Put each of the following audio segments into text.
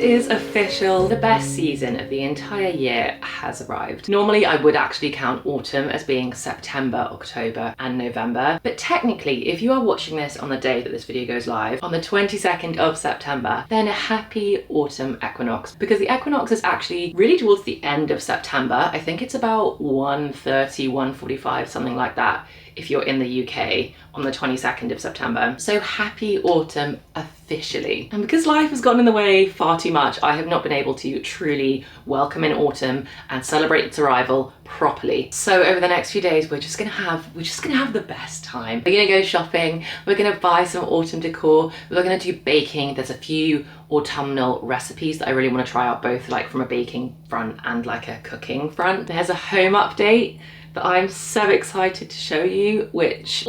is official. The best season of the entire year has arrived. Normally I would actually count autumn as being September, October and November, but technically if you are watching this on the day that this video goes live, on the 22nd of September, then a happy autumn equinox, because the equinox is actually really towards the end of September. I think it's about 1:30, 1:45, something like that, if you're in the UK on the 22nd of September. So happy autumn officially. And because life has gotten in the way far too much, I have not been able to truly welcome in autumn and celebrate its arrival properly. So over the next few days, we're just gonna have the best time. We're gonna go shopping, we're gonna buy some autumn decor, we're gonna do baking. There's a few autumnal recipes that I really want to try out, both like from a baking front and like a cooking front. There's a home update that I'm so excited to show you, which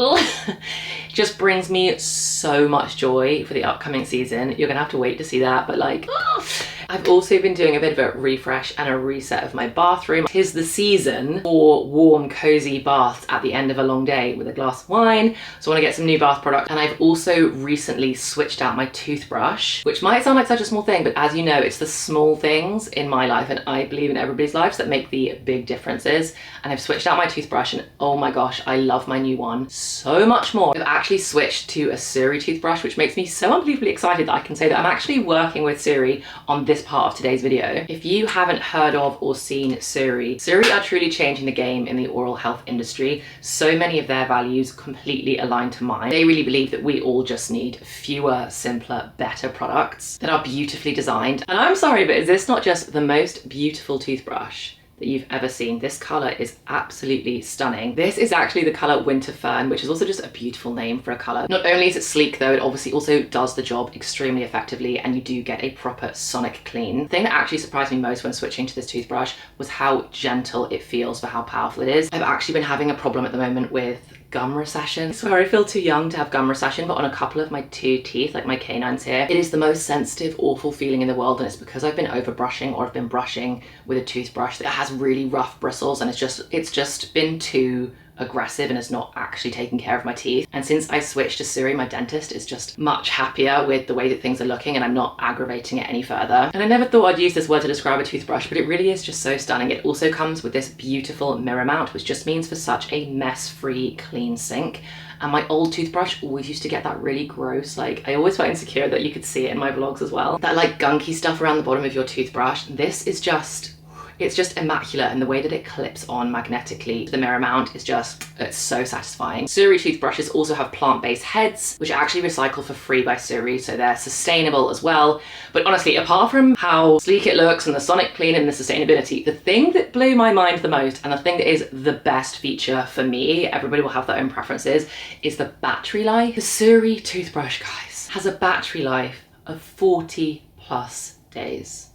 just brings me so much joy for the upcoming season. You're gonna have to wait to see that, but like, I've also been doing a bit of a refresh and a reset of my bathroom. 'Tis the season for warm, cozy baths at the end of a long day with a glass of wine. So I want to get some new bath products. And I've also recently switched out my toothbrush, which might sound like such a small thing, but as you know, it's the small things in my life, and I believe in everybody's lives, that make the big differences. And I've switched out my toothbrush, and oh my gosh, I love my new one so much more. I've actually switched to a Cosy toothbrush, which makes me so unbelievably excited that I can say that I'm actually working with Cosy on this part of today's video. If you haven't heard of or seen Cosy are truly changing the game in the oral health industry. So many of their values completely align to mine. They really believe that we all just need fewer, simpler, better products that are beautifully designed. And I'm sorry, but is this not just the most beautiful toothbrush that you've ever seen? This color is absolutely stunning. This is actually the color Winter Fern, which is also just a beautiful name for a color. Not only is it sleek though, it obviously also does the job extremely effectively, and you do get a proper sonic clean. The thing that actually surprised me most when switching to this toothbrush was how gentle it feels for how powerful it is. I've actually been having a problem at the moment with gum recession. I swear I feel too young to have gum recession, but on a couple of my two teeth, like my canines here, it is the most sensitive, awful feeling in the world. And it's because I've been over brushing, or I've been brushing with a toothbrush that has really rough bristles, and it's just been too aggressive and is not actually taking care of my teeth. And since I switched to Cosy, my dentist is just much happier with the way that things are looking, and I'm not aggravating it any further. And I never thought I'd use this word to describe a toothbrush, but it really is just so stunning. It also comes with this beautiful mirror mount, which just means for such a mess-free, clean sink. And my old toothbrush always used to get that really gross, like, I always felt insecure that you could see it in my vlogs as well, that like gunky stuff around the bottom of your toothbrush. This is just, it's just immaculate, and the way that it clips on magnetically, the mirror mount is just, it's so satisfying. Cosy toothbrushes also have plant-based heads, which actually recycle for free by Cosy, so they're sustainable as well. But honestly, apart from how sleek it looks and the sonic clean and the sustainability, the thing that blew my mind the most, and the thing that is the best feature for me, everybody will have their own preferences, is the battery life. The Cosy toothbrush, guys, has a battery life of 40+ days.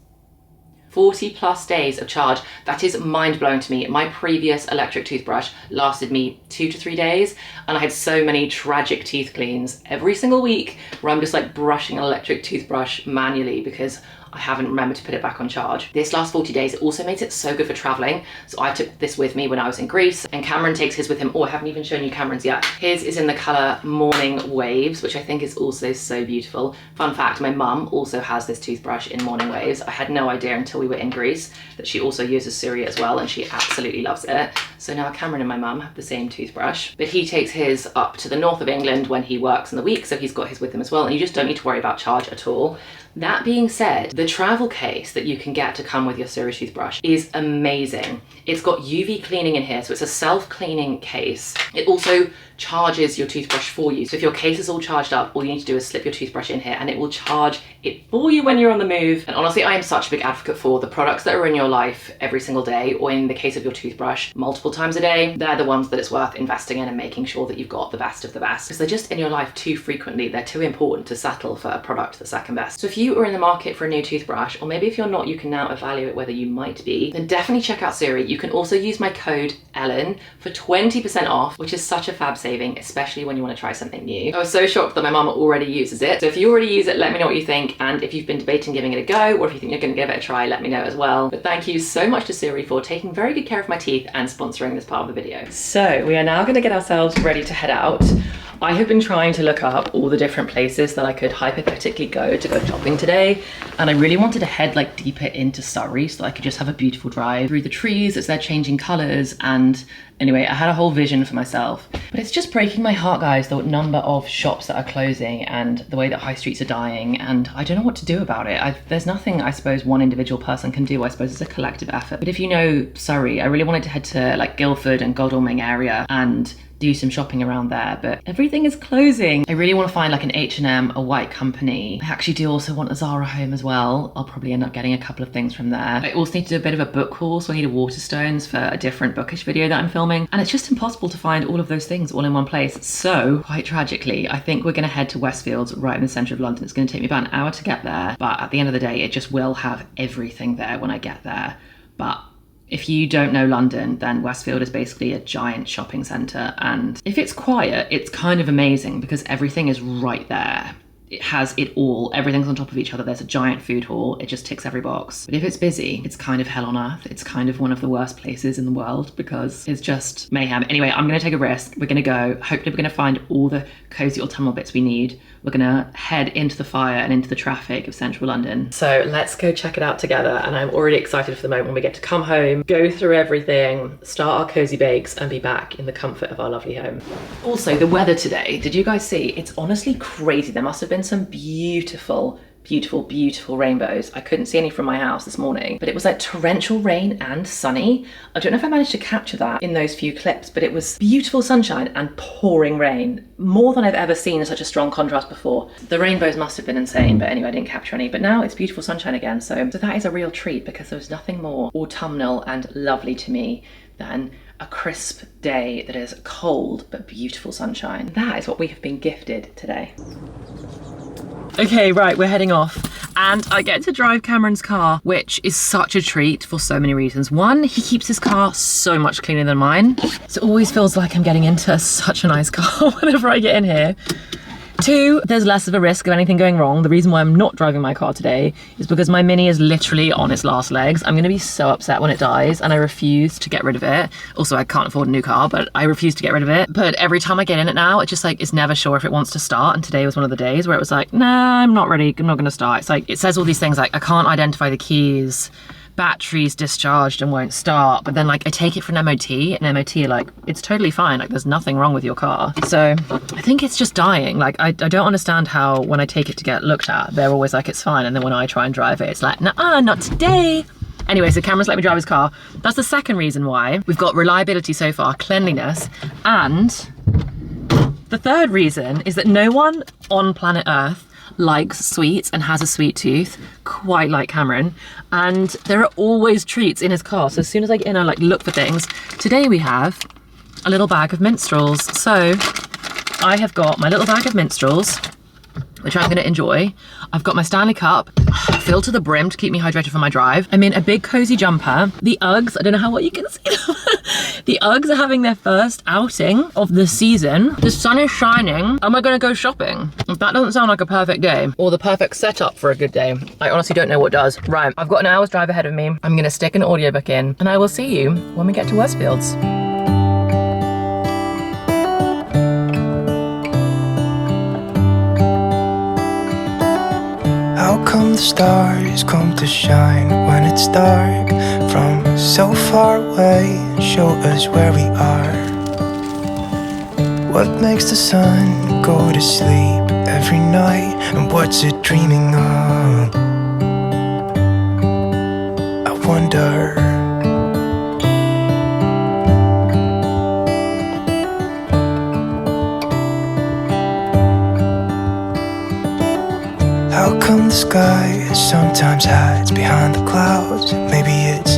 40+ days of charge. That is mind-blowing to me. My previous electric toothbrush lasted me 2 to 3 days, and I had so many tragic teeth cleans every single week where I'm just like brushing an electric toothbrush manually because I haven't remembered to put it back on charge. This lasts 40 days. It also makes it so good for traveling. So I took this with me when I was in Greece, and Cameron takes his with him. Oh, I haven't even shown you Cameron's yet. His is in the color Morning Waves, which I think is also so beautiful. Fun fact, my mum also has this toothbrush in Morning Waves. I had no idea until we were in Greece that she also uses Cosy as well, and she absolutely loves it. So now Cameron and my mum have the same toothbrush, but he takes his up to the north of England when he works in the week, so he's got his with him as well, and you just don't need to worry about charge at all. That being said, the travel case that you can get to come with your Cosy toothbrush is amazing. It's got UV cleaning in here, so it's a self-cleaning case. It also charges your toothbrush for you. So if your case is all charged up, all you need to do is slip your toothbrush in here and it will charge it for you when you're on the move. And honestly, I am such a big advocate for the products that are in your life every single day, or in the case of your toothbrush, multiple times a day. They're the ones that it's worth investing in and making sure that you've got the best of the best, because they're just in your life too frequently. They're too important to settle for a product that's second best. So if you are in the market for a new toothbrush, or maybe if you're not, you can now evaluate whether you might be, then definitely check out Cosy. You can also use my code Ellen for 20% off, which is such a fab saving, especially when you want to try something new. I was so shocked that my mum already uses it. So if you already use it, let me know what you think. And if you've been debating giving it a go, or if you think you're going to give it a try, let me know as well. But thank you so much to Cosy for taking very good care of my teeth and sponsoring this part of the video. So we are now going to get ourselves ready to head out. I have been trying to look up all the different places that I could hypothetically go to go shopping today, and I really wanted to head like deeper into Surrey so that I could just have a beautiful drive through the trees as they're changing colours. And anyway, I had a whole vision for myself, but it's just breaking my heart, guys, the number of shops that are closing and the way that high streets are dying, and I don't know what to do about it. There's nothing I suppose one individual person can do. I suppose it's a collective effort. But if you know Surrey, I really wanted to head to like Guildford and Godalming area and do some shopping around there, but everything is closing. I really want to find like an H&M, a White Company. I actually do also want a Zara home as well. I'll probably end up getting a couple of things from there. I also need to do a bit of a book haul, so I need a Waterstones for a different bookish video that I'm filming. And it's just impossible to find all of those things all in one place. So quite tragically, I think we're gonna head to Westfields right in the center of London. It's gonna take me about an hour to get there, but at the end of the day, it just will have everything there when I get there. But if you don't know London, then Westfield is basically a giant shopping centre, and if it's quiet, it's kind of amazing because everything is right there. It has it all. Everything's on top of each other. There's a giant food hall. It just ticks every box. But if it's busy, it's kind of hell on earth. It's kind of one of the worst places in the world because it's just mayhem. Anyway, I'm going to take a risk. We're going to go. Hopefully we're going to find all the cozy autumnal bits we need. We're going to head into the fire and into the traffic of central London. So let's go check it out together. And I'm already excited for the moment when we get to come home, go through everything, start our cozy bakes, and be back in the comfort of our lovely home. Also, the weather today, did you guys see? It's honestly crazy. There must have been some beautiful rainbows. I couldn't see any from my house this morning, but it was like torrential rain and sunny. I don't know if I managed to capture that in those few clips, but it was beautiful sunshine and pouring rain. More than I've ever seen in such a strong contrast before. The rainbows must have been insane, but anyway, I didn't capture any. But now it's beautiful sunshine again, so that is a real treat because there's nothing more autumnal and lovely to me than a crisp day that is cold but beautiful sunshine. That is what we have been gifted today. Okay, right, we're heading off and I get to drive Cameron's car, which is such a treat for so many reasons. One, he keeps his car so much cleaner than mine. So it always feels like I'm getting into such a nice car whenever I get in here. Two, there's less of a risk of anything going wrong. The reason why I'm not driving my car today is because my Mini is literally on its last legs. I'm gonna be so upset when it dies and I refuse to get rid of it. Also, I can't afford a new car, but I refuse to get rid of it. But every time I get in it now, it's just like, it's never sure if it wants to start. And today was one of the days where it was like, nah, I'm not ready, I'm not gonna start. It's like, it says all these things like, I can't identify the keys, battery's discharged and won't start, but then like I take it for an MOT and MOT are like, it's totally fine, like there's nothing wrong with your car. So I think it's just dying. Like I don't understand how when I take it to get looked at, they're always like it's fine, and then when I try and drive it, it's like, nah, not today. Anyway, so Cameron's let me drive his car. That's the second reason why. We've got reliability so far, cleanliness, and the third reason is that no one on planet Earth likes sweets and has a sweet tooth quite like Cameron, and there are always treats in his car. So as soon as I get in, I like look for things. Today we have a little bag of minstrels. So I have got my little bag of minstrels, which I'm gonna enjoy. I've got my Stanley Cup filled to the brim to keep me hydrated for my drive. I'm in a big cozy jumper. The Uggs, I don't know how well you can see them. The Uggs are having their first outing of the season. The sun is shining and we're gonna go shopping. If that doesn't sound like a perfect day or the perfect setup for a good day, I honestly don't know what does. Right, I've got an hour's drive ahead of me. I'm gonna stick an audiobook in and I will see you when we get to Westfields. How come the stars come to shine when it's dark from so far away? Show us where we are. What makes the sun go to sleep every night, and what's it dreaming of? I wonder. How come the sky sometimes hides behind the clouds? Maybe it's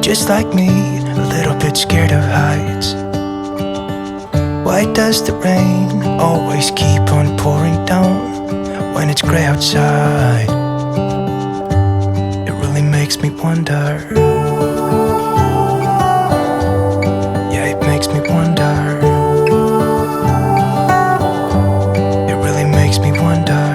just like me, a little bit scared of heights. Why does the rain always keep on pouring down when it's grey outside? It really makes me wonder. Yeah, it makes me wonder. It really makes me wonder.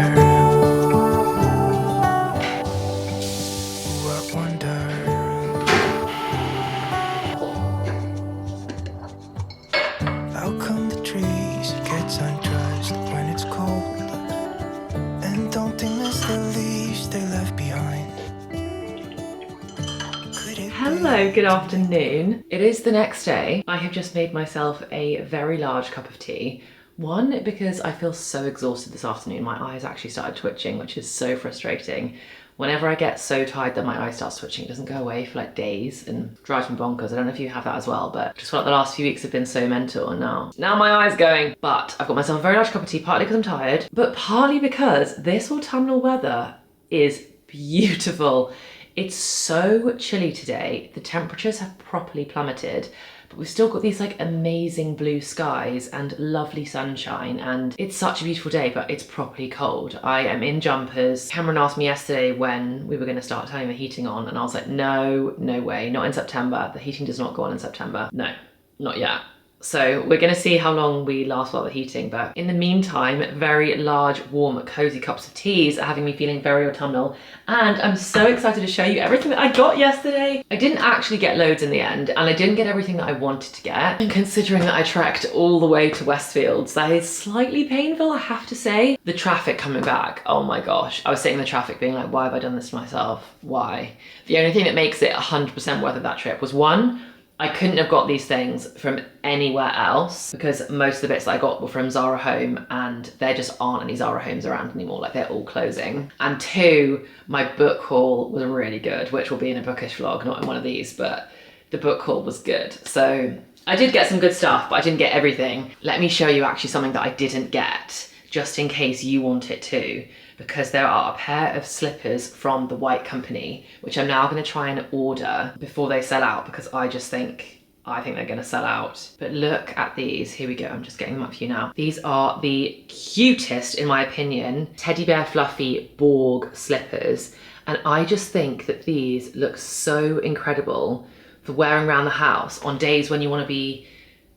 How come the trees get undried good afternoon. It is the next day. I have just made myself a very large cup of tea. One, because I feel so exhausted this afternoon. My eyes actually started twitching, which is so frustrating. Whenever I get so tired that my eye starts twitching, it doesn't go away for like days and drives me bonkers. I don't know if you have that as well, but I just feel like the last few weeks have been so mental, and now my eye's going. But I've got myself a very large cup of tea, partly because I'm tired, but partly because this autumnal weather is beautiful. It's so chilly today. The temperatures have properly plummeted, but we've still got these like amazing blue skies and lovely sunshine, and it's such a beautiful day, but it's properly cold. I am in jumpers. Cameron asked me yesterday when we were going to start turning the heating on, and I was like, no way, not in September. The heating does not go on in September. No, not yet. So we're gonna see how long we last without the heating, but in the meantime, very large, warm, cozy cups of teas are having me feeling very autumnal, and I'm so excited to show you everything that I got yesterday. I didn't actually get loads in the end, and I didn't get everything that I wanted to get. And considering that I trekked all the way to Westfields, that is slightly painful, I have to say. The traffic coming back, oh my gosh. I was sitting in the traffic being like, why have I done this to myself? Why? The only thing that makes it 100% worth of that trip was, one, I couldn't have got these things from anywhere else because most of the bits that I got were from Zara Home, and there just aren't any Zara Homes around anymore, like they're all closing. And two, my book haul was really good, which will be in a bookish vlog, not in one of these, but the book haul was good. So I did get some good stuff, but I didn't get everything. Let me show you actually something that I didn't get, just in case you want it too, because there are a pair of slippers from the White Company, which I'm now gonna try and order before they sell out, because I think they're gonna sell out. But look at these, here we go, I'm just getting them up for you now. These are the cutest, in my opinion, teddy bear fluffy Borg slippers. And I just think that these look so incredible for wearing around the house on days when you wanna be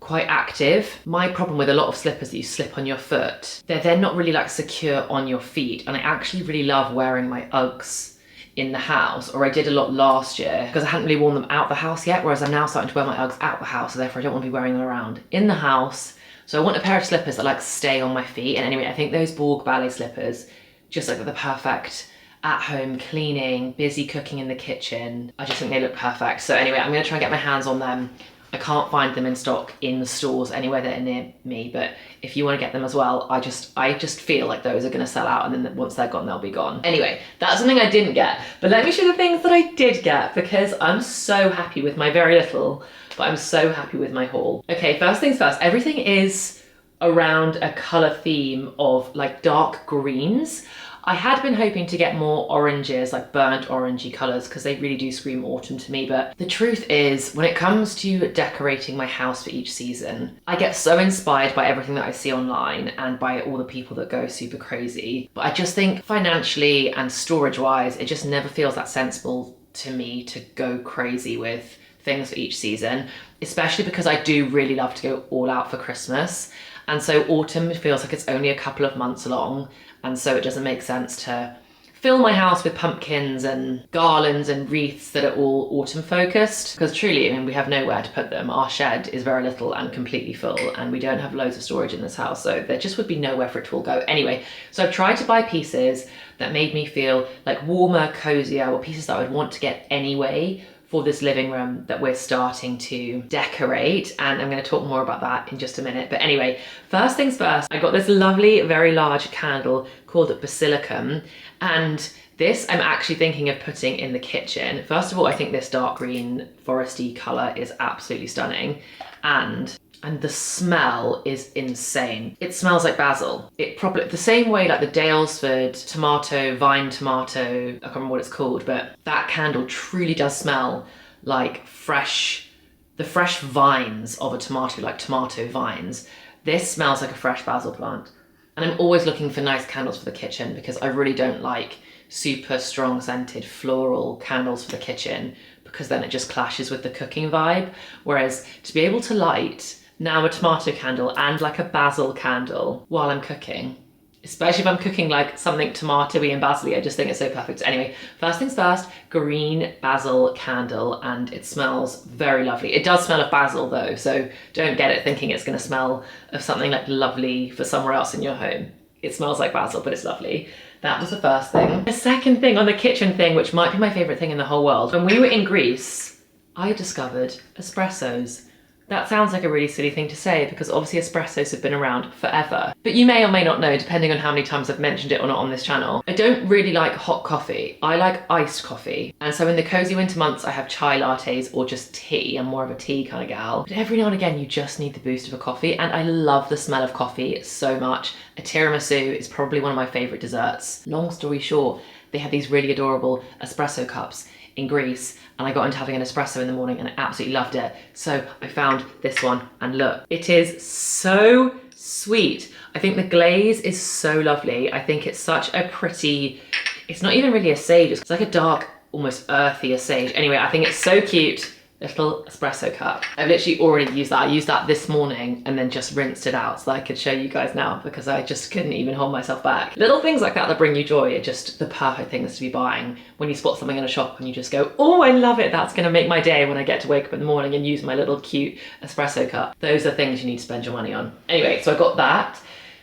quite active. My problem with a lot of slippers that you slip on your foot, they're not really like secure on your feet, and I actually really love wearing my Uggs in the house, or I did a lot last year because I hadn't really worn them out the house yet, whereas I'm now starting to wear my Uggs out the house, so therefore I don't want to be wearing them around in the house. So I want a pair of slippers that like stay on my feet, and anyway, I think those Borg ballet slippers just like the perfect at home cleaning, busy cooking in the kitchen. I just think they look perfect. So anyway, I'm gonna try and get my hands on them. I can't find them in stock in the stores anywhere that are near me, but if you want to get them as well, I just feel like those are going to sell out, and then once they're gone, they'll be gone. Anyway, that's something I didn't get, but let me show you the things that I did get, because I'm so happy with my very little, but I'm so happy with my haul. Okay, first things first, everything is around a colour theme of like dark greens. I had been hoping to get more oranges, like burnt orangey colours, because they really do scream autumn to me, but the truth is, when it comes to decorating my house for each season, I get so inspired by everything that I see online and by all the people that go super crazy, but I just think financially and storage-wise, it just never feels that sensible to me to go crazy with things for each season, especially because I do really love to go all out for Christmas. And so autumn feels like it's only a couple of months long, and so it doesn't make sense to fill my house with pumpkins and garlands and wreaths that are all autumn focused, because truly, I mean, we have nowhere to put them. Our shed is very little and completely full, and we don't have loads of storage in this house, so there just would be nowhere for it to all go. Anyway, so I've tried to buy pieces that made me feel like warmer, cozier, or pieces that I would want to get anyway for this living room that we're starting to decorate, and I'm going to talk more about that in just a minute. But anyway, first things first, I got this lovely, very large candle called Basilicum, and this I'm actually thinking of putting in the kitchen. First of all, I think this dark green foresty colour is absolutely stunning, and the smell is insane. It smells like basil. It probably, the same way like the Dalesford tomato, vine tomato, I can't remember what it's called, but that candle truly does smell like the fresh vines of a tomato, like tomato vines. This smells like a fresh basil plant. And I'm always looking for nice candles for the kitchen, because I really don't like super strong scented floral candles for the kitchen, because then it just clashes with the cooking vibe. Whereas to be able to light now a tomato candle and like a basil candle while I'm cooking, especially if I'm cooking like something tomatoey and basil-y, I just think it's so perfect. Anyway, first things first, green basil candle, and it smells very lovely. It does smell of basil though, so don't get it thinking it's gonna smell of something like lovely for somewhere else in your home. It smells like basil, but it's lovely. That was the first thing. The second thing on the kitchen thing, which might be my favorite thing in the whole world, when we were in Greece, I discovered espressos. That sounds like a really silly thing to say because obviously espressos have been around forever. But you may or may not know, depending on how many times I've mentioned it or not on this channel, I don't really like hot coffee. I like iced coffee. And so in the cozy winter months, I have chai lattes or just tea. I'm more of a tea kind of gal. But every now and again, you just need the boost of a coffee. And I love the smell of coffee so much. A tiramisu is probably one of my favorite desserts. Long story short, they had these really adorable espresso cups in Greece, and I got into having an espresso in the morning and I absolutely loved it. So I found this one and look, it is so sweet. I think the glaze is so lovely. I think it's such a pretty, it's not even really a sage, it's like a dark, almost earthy sage. Anyway, I think it's so cute. Little espresso cup. I've literally already used that. I used that this morning and then just rinsed it out so that I could show you guys now because I just couldn't even hold myself back. Little things like that that bring you joy are just the perfect things to be buying when you spot something in a shop and you just go, oh, I love it. That's gonna make my day when I get to wake up in the morning and use my little cute espresso cup. Those are things you need to spend your money on. Anyway, so I got that.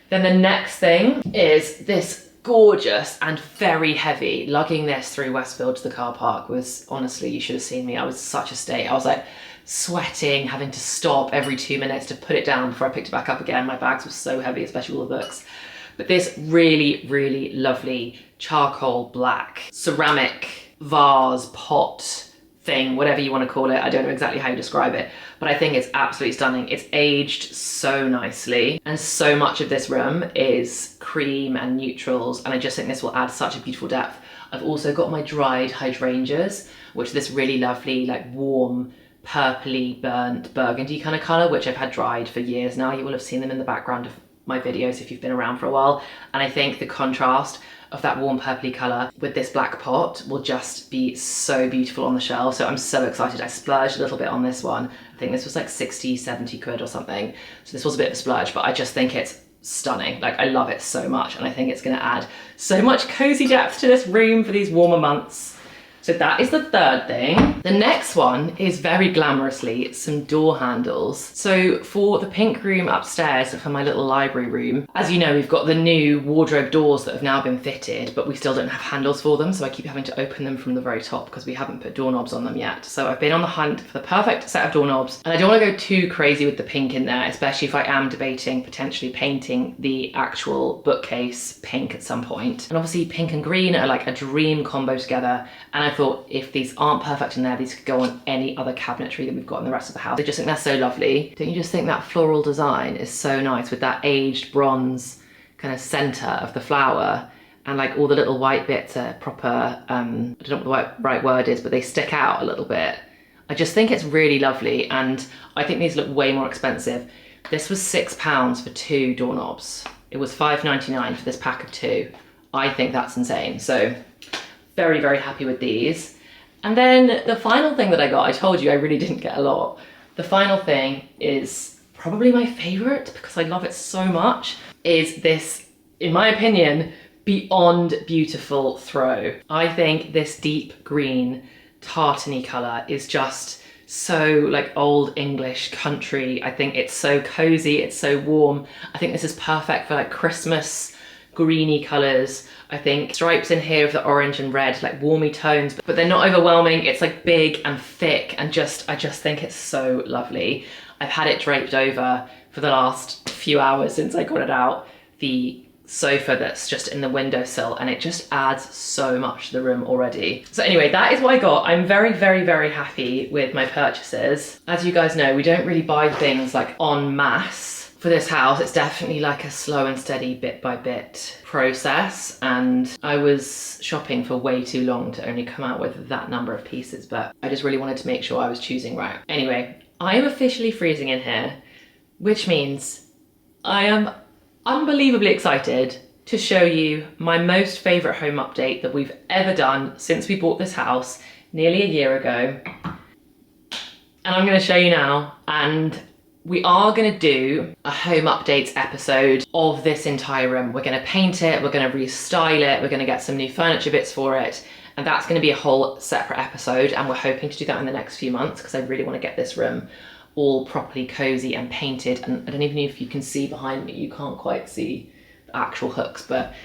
Then the next thing is this gorgeous and very heavy. Lugging this through Westfield to the car park was, honestly, you should have seen me. I was such a state. I was like sweating, having to stop every 2 minutes to put it down before I picked it back up again. My bags were so heavy, especially all the books. But this really, really lovely charcoal black ceramic vase pot thing, whatever you want to call it. I don't know exactly how you describe it, but I think it's absolutely stunning. It's aged so nicely, and so much of this room is cream and neutrals, and I just think this will add such a beautiful depth. I've also got my dried hydrangeas, which are this really lovely, like warm, purpley burnt burgundy kind of colour, which I've had dried for years now. You will have seen them in the background of my videos if you've been around for a while, and I think the contrast of that warm purpley colour with this black pot will just be so beautiful on the shelf. So I'm so excited. I splurged a little bit on this one. I think this was like 60, 70 quid or something. So this was a bit of a splurge, but I just think it's stunning. Like, I love it so much, and I think it's gonna add so much cozy depth to this room for these warmer months. So that is the third thing. The next one is very glamorously some door handles. So for the pink room upstairs, for my little library room, as you know, we've got the new wardrobe doors that have now been fitted, but we still don't have handles for them. So I keep having to open them from the very top because we haven't put doorknobs on them yet. So I've been on the hunt for the perfect set of doorknobs. And I don't want to go too crazy with the pink in there, especially if I am debating potentially painting the actual bookcase pink at some point. And obviously pink and green are like a dream combo together. And I thought if these aren't perfect in there, these could go on any other cabinetry that we've got in the rest of the house. I just think they're so lovely. Don't you just think that floral design is so nice with that aged bronze kind of center of the flower, and like all the little white bits are proper, I don't know what the right word is, but they stick out a little bit. I just think it's really lovely, and I think these look way more expensive. This was £6 for 2 doorknobs. It was £5.99 for this pack of 2. I think that's insane. So very, very happy with these. And then the final thing that I got, I told you I really didn't get a lot. The final thing is probably my favorite because I love it so much, is this, in my opinion, beyond beautiful throw. I think this deep green tartany color is just so like old English country. I think it's so cozy, it's so warm. I think this is perfect for like Christmas greeny colors. I think stripes in here of the orange and red, like warmy tones, but they're not overwhelming. It's like big and thick, and I just think it's so lovely. I've had it draped over for the last few hours since I got it out, the sofa that's just in the windowsill, and it just adds so much to the room already. So anyway, that is what I got. I'm very, very, very happy with my purchases. As you guys know, we don't really buy things like en masse. For this house, it's definitely like a slow and steady bit by bit process, and I was shopping for way too long to only come out with that number of pieces, but I just really wanted to make sure I was choosing right. Anyway, I am officially freezing in here, which means I am unbelievably excited to show you my most favorite home update that we've ever done since we bought this house nearly a year ago. And I'm going to show you now, and we are going to do a home updates episode of this entire room. We're going to paint it, we're going to restyle it, we're going to get some new furniture bits for it, and that's going to be a whole separate episode, and we're hoping to do that in the next few months because I really want to get this room all properly cozy and painted. And I don't even know if you can see behind me, you can't quite see the actual hooks, but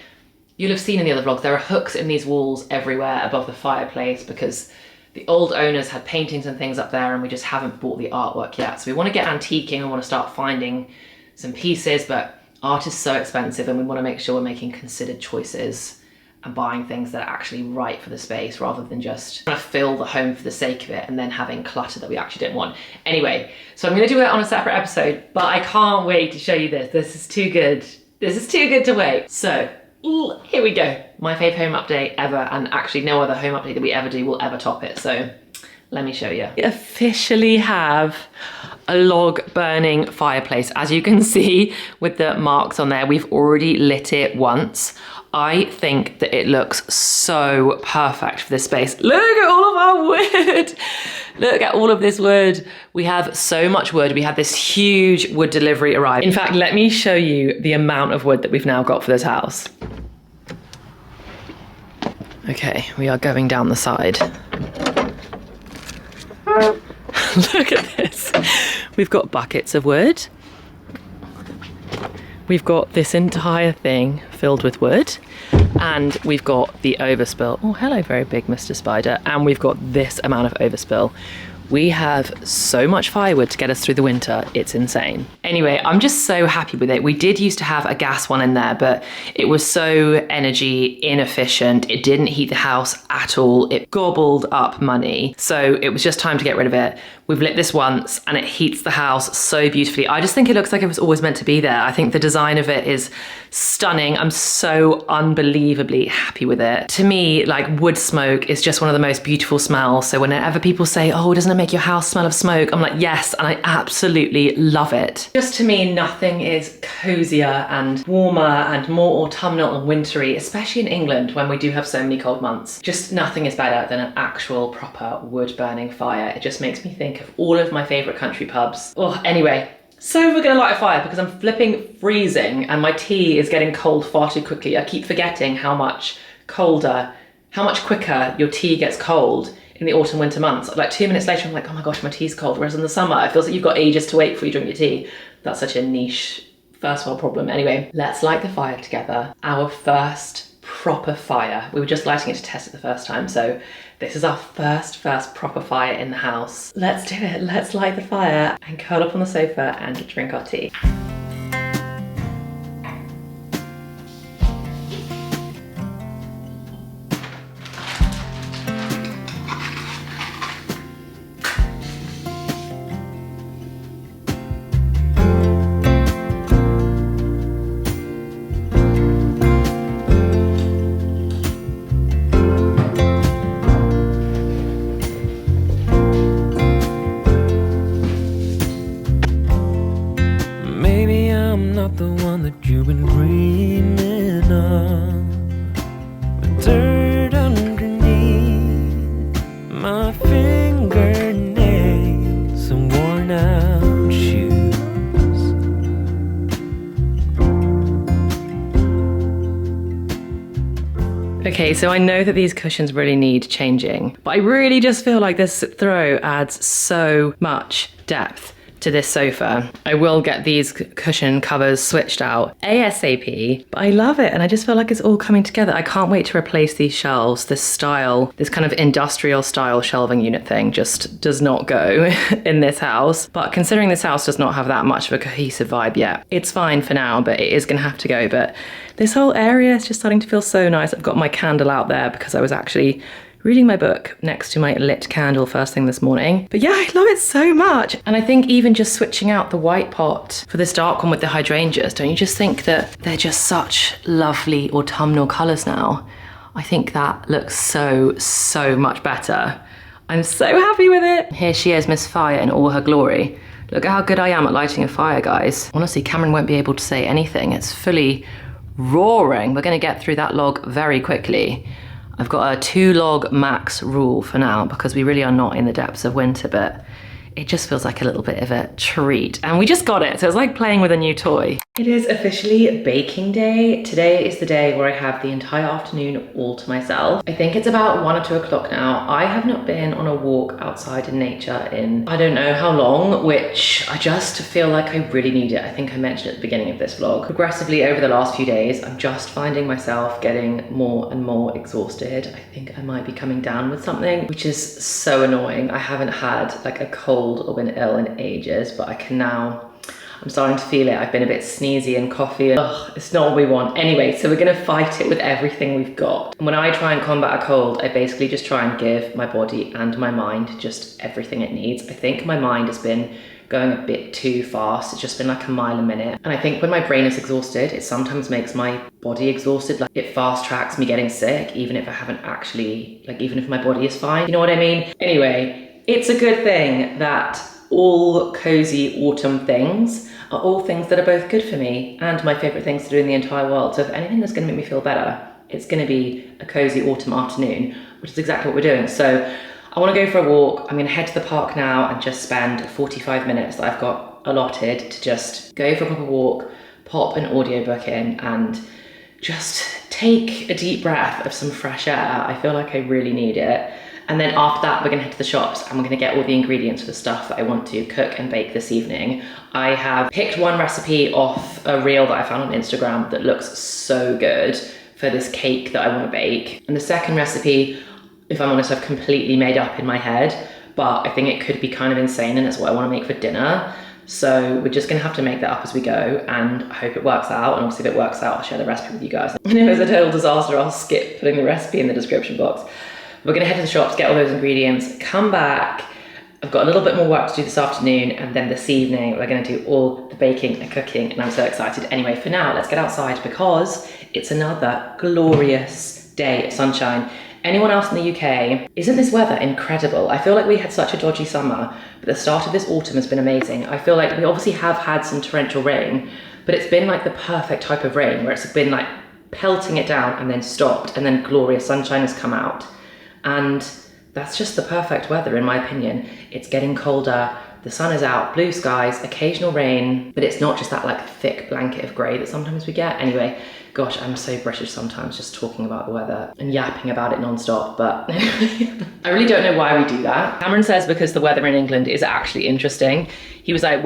you'll have seen in the other vlogs there are hooks in these walls everywhere above the fireplace because The old owners had paintings and things up there and we just haven't bought the artwork yet. So we want to get antiquing, we want to start finding some pieces, but art is so expensive and we want to make sure we're making considered choices and buying things that are actually right for the space rather than just trying to fill the home for the sake of it and then having clutter that we actually don't want. Anyway, so I'm going to do it on a separate episode, but I can't wait to show you this. This is too good. This is too good to wait. So here we go. My fave home update ever, and actually no other home update that we ever do will ever top it. So let me show you. We officially have a log burning fireplace. As you can see with the marks on there, we've already lit it once. I think that it looks so perfect for this space. Look at all of our wood. Look at all of this wood. We have so much wood. We had this huge wood delivery arrive. In fact, let me show you the amount of wood that we've now got for this house. Okay, we are going down the side. Look at this. We've got buckets of wood. We've got this entire thing filled with wood, and we've got the overspill. Oh, hello, very big Mr. Spider. And we've got this amount of overspill. We have so much firewood to get us through the winter, it's insane. Anyway, I'm just so happy with it. We did used to have a gas one in there, but it was so energy inefficient. It didn't heat the house at all. It gobbled up money. So it was just time to get rid of it. We've lit this once and it heats the house so beautifully. I just think it looks like it was always meant to be there. I think the design of it is stunning. I'm so unbelievably happy with it. To me, like, wood smoke is just one of the most beautiful smells. So whenever people say, oh, doesn't it make your house smell of smoke? I'm like, yes, and I absolutely love it. Just to me, nothing is cozier and warmer and more autumnal and wintry, especially in England when we do have so many cold months. Just nothing is better than an actual proper wood burning fire. It just makes me think of all of my favorite country pubs. Oh, anyway. So we're gonna light a fire because I'm flipping freezing and my tea is getting cold far too quickly. I keep forgetting how much quicker your tea gets cold in the autumn winter months. Like 2 minutes later, I'm like, oh my gosh, my tea's cold. Whereas in the summer, it feels like you've got ages to wait before you drink your tea. That's such a niche first world problem. Anyway, let's light the fire together. Our first proper fire. We were just lighting it to test it the first time. So this is our first proper fire in the house. Let's do it. Let's light the fire and curl up on the sofa and drink our tea. Not the one that you've been dreaming of, but dirt underneath my fingernails, some worn out shoes. Okay, so I know that these cushions really need changing, but I really just feel like this throw adds so much depth to this sofa. I will get these cushion covers switched out ASAP, but I love it and I just feel like it's all coming together. I can't wait to replace these shelves. This style, this kind of industrial style shelving unit thing just does not go in this house. But considering this house does not have that much of a cohesive vibe yet, it's fine for now, but it is gonna have to go. But this whole area is just starting to feel so nice. I've got my candle out there because I was actually reading my book next to my lit candle first thing this morning. But yeah, I love it so much. And I think even just switching out the white pot for this dark one with the hydrangeas, don't you just think that they're just such lovely autumnal colours now? I think that looks so much better. I'm so happy with it. Here she is, Miss Fire in all her glory. Look at how good I am at lighting a fire, guys. Honestly, Cameron won't be able to say anything. It's fully roaring. We're gonna get through that log very quickly. I've got a 2 log max rule for now because we really are not in the depths of winter, but it just feels like a little bit of a treat. And we just got it, so it's like playing with a new toy. It is officially baking day. Today is the day where I have the entire afternoon all to myself. I think it's about 1 or 2 o'clock now. I have not been on a walk outside in nature in I don't know how long, which I just feel like I really need it. I think I mentioned at the beginning of this vlog. Progressively over the last few days, I'm just finding myself getting more and more exhausted. I think I might be coming down with something, which is so annoying. I haven't had like a cold or been ill in ages, but I can now. I'm starting to feel it. I've been a bit sneezy and coughy. Ugh, it's not what we want. Anyway, so we're gonna fight it with everything we've got. And when I try and combat a cold, I basically just try and give my body and my mind just everything it needs. I think my mind has been going a bit too fast. It's just been like a mile a minute. And I think when my brain is exhausted, it sometimes makes my body exhausted. Like it fast tracks me getting sick, even if I haven't actually, like even if my body is fine. You know what I mean? Anyway, it's a good thing that all cozy autumn things are all things that are both good for me and my favorite things to do in the entire world. So if anything that's going to make me feel better, it's going to be a cozy autumn afternoon, which is exactly what we're doing. So I want to go for a walk. I'm going to head to the park now and just spend 45 minutes that I've got allotted to just go for a proper walk, pop an audiobook in and just take a deep breath of some fresh air. I feel like I really need it. And then after that, we're gonna head to the shops and we're gonna get all the ingredients for the stuff that I want to cook and bake this evening. I have picked one recipe off a reel that I found on Instagram that looks so good for this cake that I wanna bake. And the second recipe, if I'm honest, I've completely made up in my head, but I think it could be kind of insane and it's what I wanna make for dinner. So we're just gonna have to make that up as we go and I hope it works out. And obviously if it works out, I'll share the recipe with you guys. And if it was a total disaster, I'll skip putting the recipe in the description box. We're gonna head to the shops, get all those ingredients, come back. I've got a little bit more work to do this afternoon and then this evening we're gonna do all the baking and cooking and I'm so excited. Anyway, for now, let's get outside because it's another glorious day of sunshine. Anyone else in the UK, isn't this weather incredible? I feel like we had such a dodgy summer, but the start of this autumn has been amazing. I feel like we obviously have had some torrential rain, but it's been like the perfect type of rain where it's been like pelting it down and then stopped and then glorious sunshine has come out. And that's just the perfect weather in my opinion. It's getting colder, the sun is out, blue skies, occasional rain, but it's not just that like thick blanket of grey that sometimes we get. Anyway, gosh, I'm so British sometimes just talking about the weather and yapping about it non-stop, but I really don't know why we do that. Cameron says because the weather in England is actually interesting. He was like,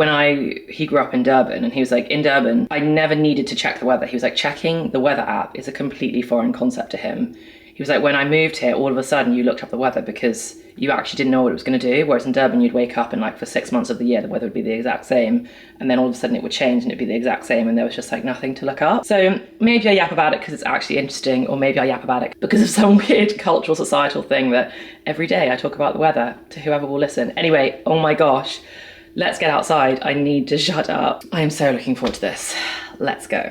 he grew up in Durban and he was like, in Durban, I never needed to check the weather. He was like, checking the weather app is a completely foreign concept to him. He was like, when I moved here, all of a sudden you looked up the weather because you actually didn't know what it was going to do. Whereas in Durban, you'd wake up and like for 6 months of the year, the weather would be the exact same. And then all of a sudden it would change and it'd be the exact same. And there was just like nothing to look up. So maybe I yap about it because it's actually interesting. Or maybe I yap about it because of some weird cultural societal thing that every day I talk about the weather to whoever will listen. Anyway, oh my gosh, let's get outside. I need to shut up. I am so looking forward to this. Let's go.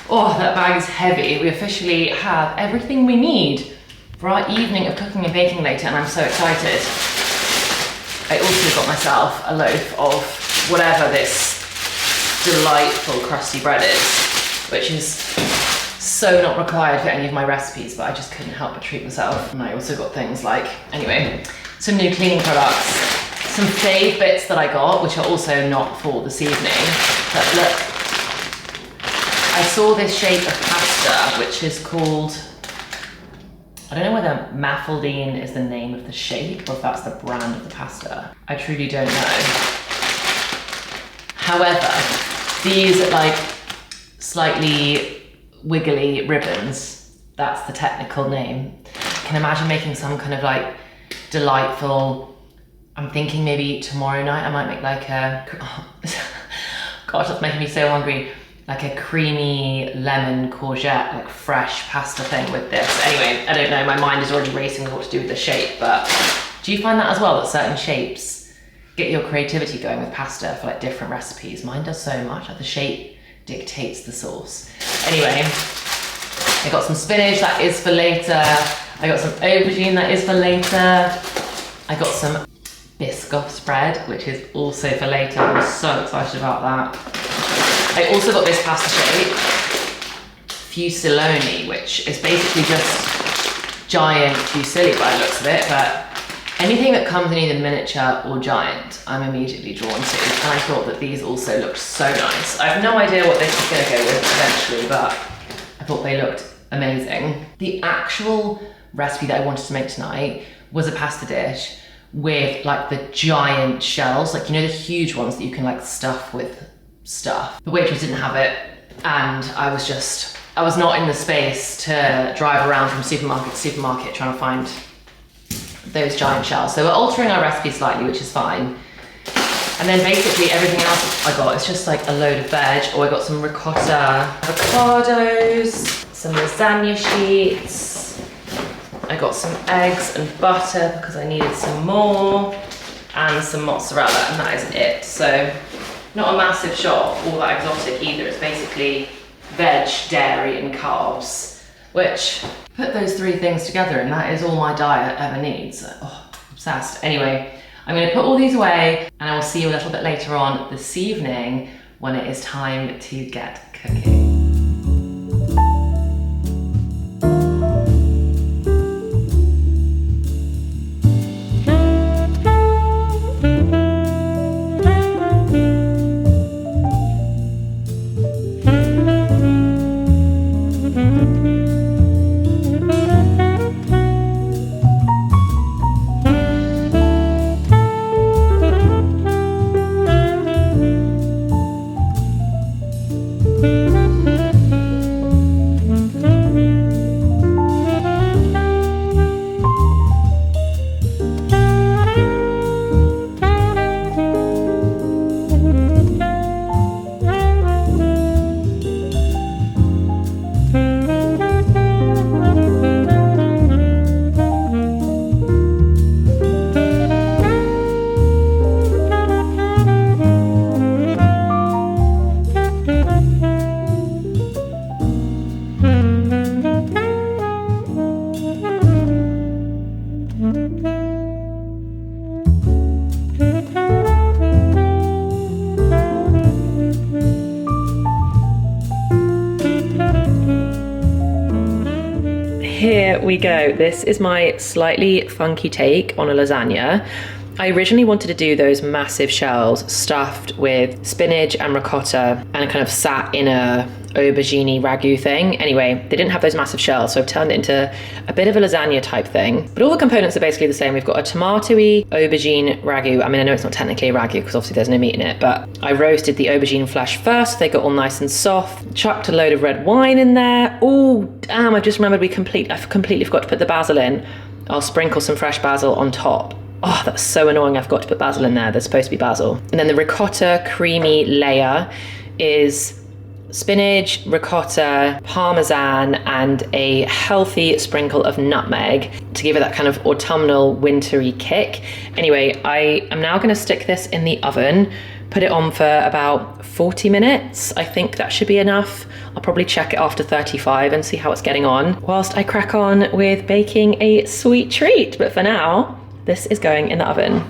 Oh, that bag is heavy. We officially have everything we need for our evening of cooking and baking later, and I'm so excited. I also got myself a loaf of whatever this delightful crusty bread is, which is so not required for any of my recipes, but I just couldn't help but treat myself. And I also got things like, anyway, some new cleaning products, some fave bits that I got, which are also not for this evening. But look, I saw this shape of pasta, which is called, I don't know whether Maffaldine is the name of the shape or if that's the brand of the pasta. I truly don't know. However, these like slightly wiggly ribbons, that's the technical name. I can imagine making some kind of like delightful, I'm thinking maybe tomorrow night I might make like a, gosh, that's making me so hungry. Like a creamy lemon courgette, like fresh pasta thing with this. Anyway, I don't know, my mind is already racing with what to do with the shape, but do you find that as well, that certain shapes get your creativity going with pasta for like different recipes? Mine does so much, like the shape dictates the sauce. Anyway, I got some spinach, that is for later. I got some aubergine, that is for later. I got some biscoff spread, which is also for later. I'm so excited about that. I also got this pasta shape, fusilli, which is basically just giant fusilli by the looks of it, but anything that comes in either miniature or giant, I'm immediately drawn to. And I thought that these also looked so nice. I have no idea what this is gonna go with eventually, but I thought they looked amazing. The actual recipe that I wanted to make tonight was a pasta dish with like the giant shells, like, you know, the huge ones that you can like stuff with stuff. The waitress didn't have it, and I was not in the space to drive around from supermarket to supermarket trying to find those giant shells. So we're altering our recipe slightly, which is fine. And then basically everything else I got is just like a load of veg, or I got some ricotta avocados, some lasagna sheets, I got some eggs and butter because I needed some more, and some mozzarella, and that is it. So not a massive shop, all that exotic either. It's basically veg, dairy and carbs, which put those three things together and that is all my diet ever needs. Oh, obsessed. Anyway, I'm gonna put all these away and I will see you a little bit later on this evening when it is time to get cooking. Here we go. This is my slightly funky take on a lasagna. I originally wanted to do those massive shells stuffed with spinach and ricotta and kind of sat in a aubergine ragu thing. Anyway, they didn't have those massive shells, so I've turned it into a bit of a lasagna type thing. But all the components are basically the same. We've got a tomatoey aubergine ragu. I mean, I know it's not technically a ragu because obviously there's no meat in it, but I roasted the aubergine flesh first so they got all nice and soft. Chucked a load of red wine in there. Oh, damn, I just remembered I completely forgot to put the basil in. I'll sprinkle some fresh basil on top. Oh, that's so annoying. I forgot to put basil in there. There's supposed to be basil. And then the ricotta creamy layer is spinach, ricotta, parmesan, and a healthy sprinkle of nutmeg to give it that kind of autumnal, wintry kick. Anyway, I am now going to stick this in the oven, put it on for about 40 minutes. I think that should be enough. I'll probably check it after 35 and see how it's getting on, whilst I crack on with baking a sweet treat. But for now, this is going in the oven.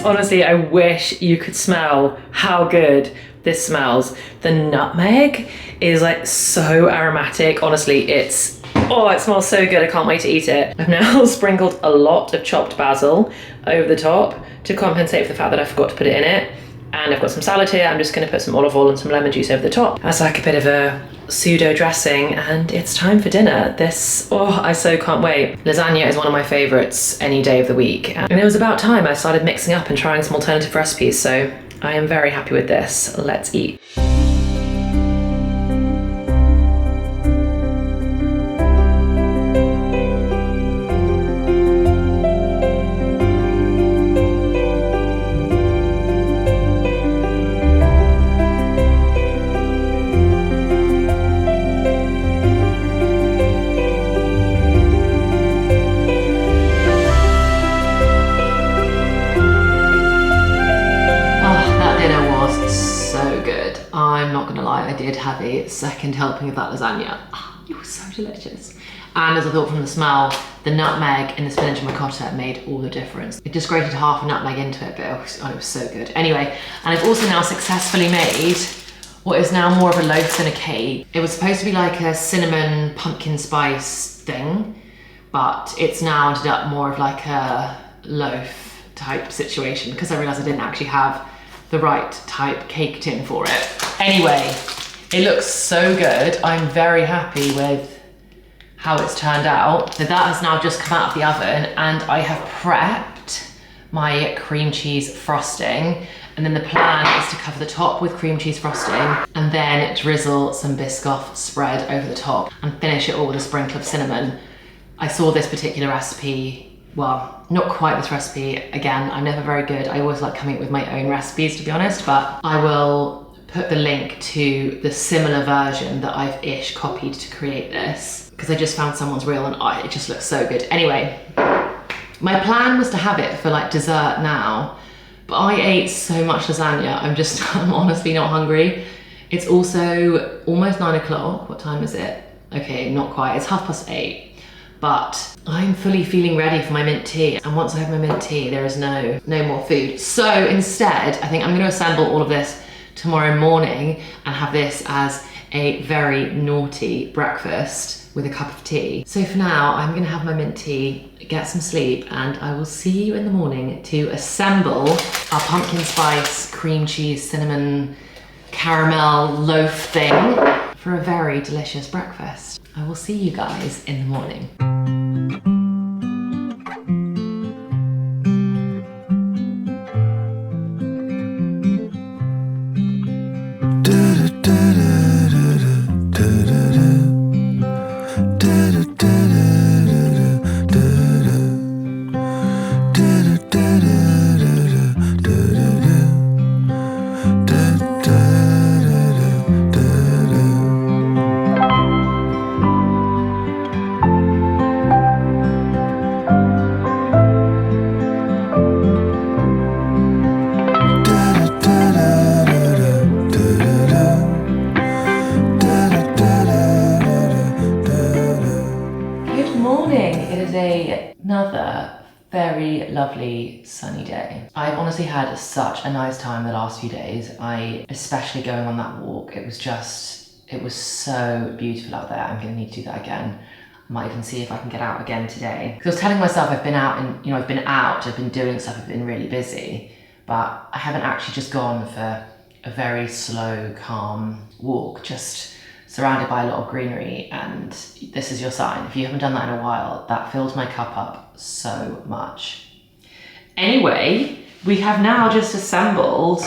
honestly, I wish you could smell how good this smells. The nutmeg is like so aromatic. Honestly, it's, oh, it smells so good. I can't wait to eat it. I've now sprinkled a lot of chopped basil over the top to compensate for the fact that I forgot to put it in it. And I've got some salad here. I'm just gonna put some olive oil and some lemon juice over the top. That's like a bit of a pseudo dressing, and it's time for dinner. This, oh, I so can't wait. Lasagna is one of my favorites any day of the week. And it was about time I started mixing up and trying some alternative recipes, so I am very happy with this. Let's eat. I'm not gonna lie, I did have a second helping of that lasagna. Oh, it was so delicious. And as I thought from the smell, the nutmeg and the spinach and ricotta made all the difference. It just grated half a nutmeg into it, but it was so good. Anyway, and I've also now successfully made what is now more of a loaf than a cake. It was supposed to be like a cinnamon pumpkin spice thing, but it's now ended up more of like a loaf type situation because I realized I didn't actually have the right type cake tin for it. Anyway, it looks so good. I'm very happy with how it's turned out. So that has now just come out of the oven, and I have prepped my cream cheese frosting. And then the plan is to cover the top with cream cheese frosting and then drizzle some Biscoff spread over the top and finish it all with a sprinkle of cinnamon. I saw this particular recipe, well, not quite this recipe. Again, I'm never very good. I always like coming up with my own recipes, to be honest, but I will put the link to the similar version that I've ish copied to create this because I just found someone's reel and it just looks so good. Anyway, my plan was to have it for like dessert now, but I ate so much lasagna, I'm honestly not hungry. It's also almost 9 o'clock. What time is it? Okay, not quite, it's 8:30. But I'm fully feeling ready for my mint tea. And once I have my mint tea, there is no more food. So instead, I think I'm gonna assemble all of this tomorrow morning and have this as a very naughty breakfast with a cup of tea. So for now, I'm gonna have my mint tea, get some sleep, and I will see you in the morning to assemble our pumpkin spice, cream cheese, cinnamon, caramel loaf thing for a very delicious breakfast. I will see you guys in the morning. Another very lovely sunny day. I've honestly had such a nice time the last few days. Especially going on that walk, it was so beautiful out there. I'm gonna need to do that again. I might even see if I can get out again today. Because I was telling myself I've been out and, I've been doing stuff, I've been really busy, but I haven't actually just gone for a very slow, calm walk, just surrounded by a lot of greenery, and this is your sign. If you haven't done that in a while, that fills my cup up so much. Anyway, we have now just assembled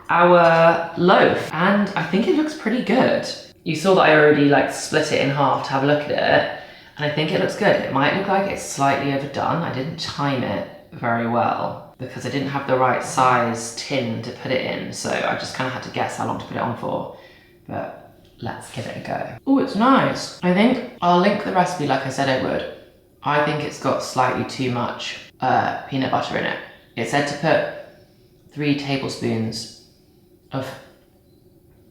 our loaf, and I think it looks pretty good. You saw that I already split it in half to have a look at it, and I think it looks good. It might look like it's slightly overdone. I didn't time it very well because I didn't have the right size tin to put it in, so I just kind of had to guess how long to put it on for, but let's give it a go. Oh, it's nice. I think I'll link the recipe like I said I would. I think it's got slightly too much peanut butter in it. It said to put 3 tablespoons of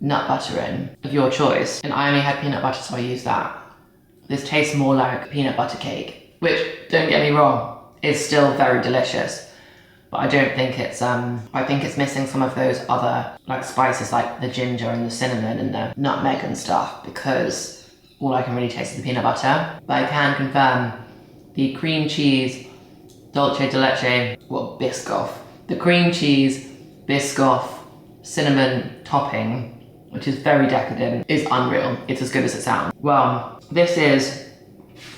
nut butter in, of your choice. And I only had peanut butter, so I used that. This tastes more like peanut butter cake, which, don't get me wrong, is still very delicious. but I don't think it's, I think it's missing some of those other like spices like the ginger and the cinnamon and the nutmeg and stuff, because all I can really taste is the peanut butter. But I can confirm the cream cheese dolce de leche, Biscoff. The cream cheese Biscoff cinnamon topping, which is very decadent, is unreal. It's as good as it sounds. Well, this is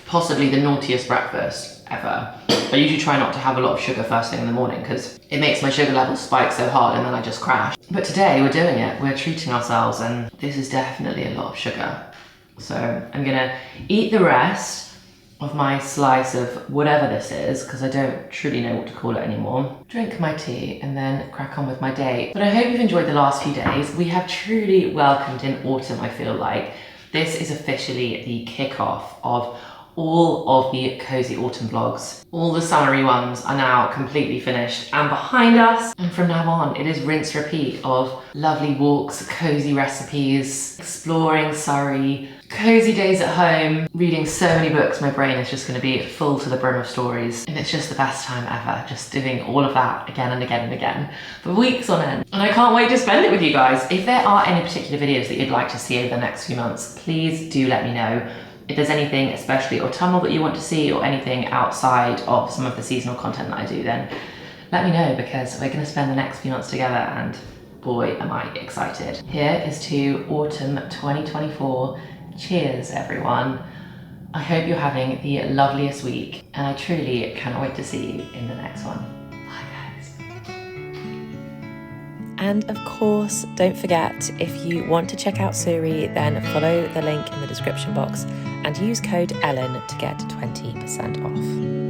possibly the naughtiest breakfast ever. I usually try not to have a lot of sugar first thing in the morning because it makes my sugar levels spike so hard and then I just crash. But today we're doing it, we're treating ourselves, and this is definitely a lot of sugar. So I'm gonna eat the rest of my slice of whatever this is, because I don't truly know what to call it anymore. Drink my tea and then crack on with my day. But I hope you've enjoyed the last few days. We have truly welcomed in autumn, I feel like. This is officially the kickoff of all of the Cosy Autumn vlogs. All the summery ones are now completely finished and behind us. And from now on, it is rinse repeat of lovely walks, cozy recipes, exploring Surrey, cozy days at home, reading so many books. My brain is just going to be full to the brim of stories. And it's just the best time ever, just doing all of that again and again and again for weeks on end. And I can't wait to spend it with you guys. If there are any particular videos that you'd like to see over the next few months, please do let me know. If there's anything especially autumnal that you want to see, or anything outside of some of the seasonal content that I do, then let me know, because we're going to spend the next few months together and boy am I excited. Here is to autumn 2024. Cheers everyone. I hope you're having the loveliest week and I truly cannot wait to see you in the next one. Bye guys. And of course, don't forget, if you want to check out Suri, then follow the link in the description box and use code Ellen to get 20% off.